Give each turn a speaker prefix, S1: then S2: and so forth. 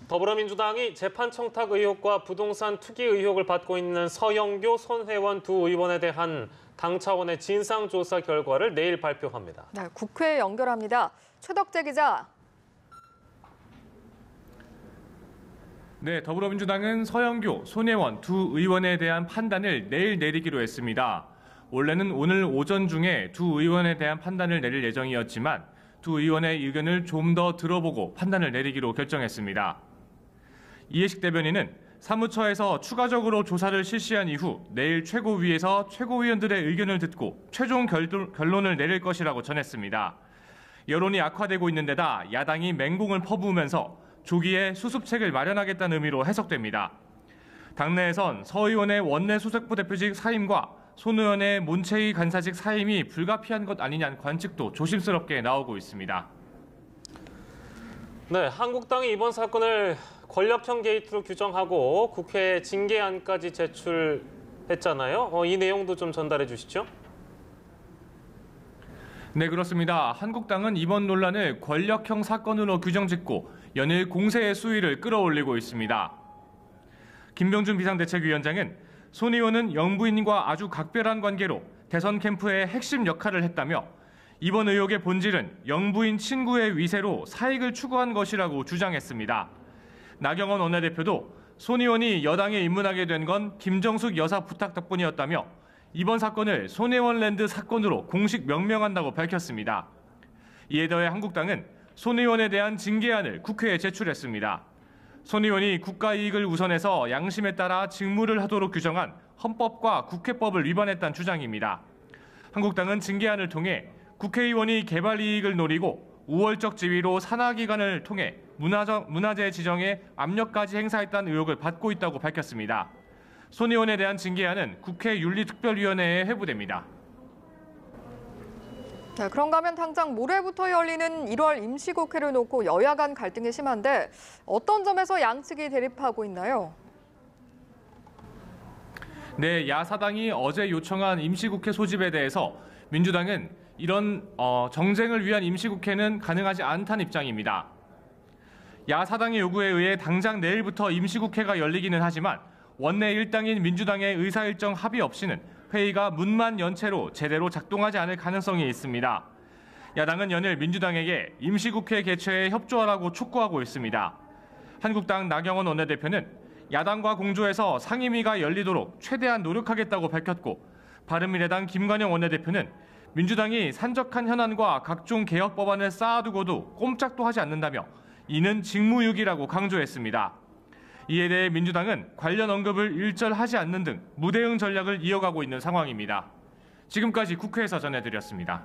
S1: 더불어민주당이 재판 청탁 의혹과 부동산 투기 의혹을 받고 있는 서영교, 손혜원 두 의원에 대한 당 차원의 진상조사 결과를 내일 발표합니다.
S2: 네, 국회에 연결합니다. 최덕재 기자.
S3: 네, 더불어민주당은 서영교, 손혜원 두 의원에 대한 판단을 내일 내리기로 했습니다. 원래는 오늘 오전 중에 두 의원에 대한 판단을 내릴 예정이었지만 두 의원의 의견을 좀 더 들어보고 판단을 내리기로 결정했습니다. 이해식 대변인은 사무처에서 추가적으로 조사를 실시한 이후 내일 최고위에서 최고위원들의 의견을 듣고 최종 결론을 내릴 것이라고 전했습니다. 여론이 악화되고 있는 데다 야당이 맹공을 퍼부으면서 조기에 수습책을 마련하겠다는 의미로 해석됩니다. 당내에선 서 의원의 원내 수석부 대표직 사임과 손 의원의 문체위 간사직 사임이 불가피한 것 아니냐는 관측도 조심스럽게 나오고 있습니다.
S1: 네, 한국당이 이번 사건을 권력형 게이트로 규정하고 국회에 징계안까지 제출했잖아요. 이 내용도 좀 전달해 주시죠.
S3: 네, 그렇습니다. 한국당은 이번 논란을 권력형 사건으로 규정짓고 연일 공세의 수위를 끌어올리고 있습니다. 김병준 비상대책위원장은 손 의원은 영부인과 아주 각별한 관계로 대선 캠프의 핵심 역할을 했다며 이번 의혹의 본질은 영부인 친구의 위세로 사익을 추구한 것이라고 주장했습니다. 나경원 원내대표도 손 의원이 여당에 입문하게 된 건 김정숙 여사 부탁 덕분이었다며 이번 사건을 손혜원랜드 사건으로 공식 명명한다고 밝혔습니다. 이에 더해 한국당은 손 의원에 대한 징계안을 국회에 제출했습니다. 손 의원이 국가 이익을 우선해서 양심에 따라 직무를 하도록 규정한 헌법과 국회법을 위반했다는 주장입니다. 한국당은 징계안을 통해 국회의원이 개발 이익을 노리고 우월적 지위로 산하기관을 통해 문화재 지정에 압력까지 행사했다는 의혹을 받고 있다고 밝혔습니다. 손 의원에 대한 징계안은 국회 윤리특별위원회에 회부됩니다.
S2: 네, 그런가 하면 당장 모레부터 열리는 1월 임시국회를 놓고 여야 간 갈등이 심한데 어떤 점에서 양측이 대립하고 있나요?
S3: 네, 야사당이 어제 요청한 임시국회 소집에 대해서 민주당은 이런 정쟁을 위한 임시국회는 가능하지 않다는 입장입니다. 야사당의 요구에 의해 당장 내일부터 임시국회가 열리기는 하지만 원내 일당인 민주당의 의사일정 합의 없이는 회의가 문만 연체로 제대로 작동하지 않을 가능성이 있습니다. 야당은 연일 민주당에게 임시국회 개최에 협조하라고 촉구하고 있습니다. 한국당 나경원 원내대표는 야당과 공조해서 상임위가 열리도록 최대한 노력하겠다고 밝혔고 바른미래당 김관영 원내대표는 민주당이 산적한 현안과 각종 개혁 법안을 쌓아두고도 꼼짝도 하지 않는다며 이는 직무유기라고 강조했습니다. 이에 대해 민주당은 관련 언급을 일절하지 않는 등 무대응 전략을 이어가고 있는 상황입니다. 지금까지 국회에서 전해드렸습니다.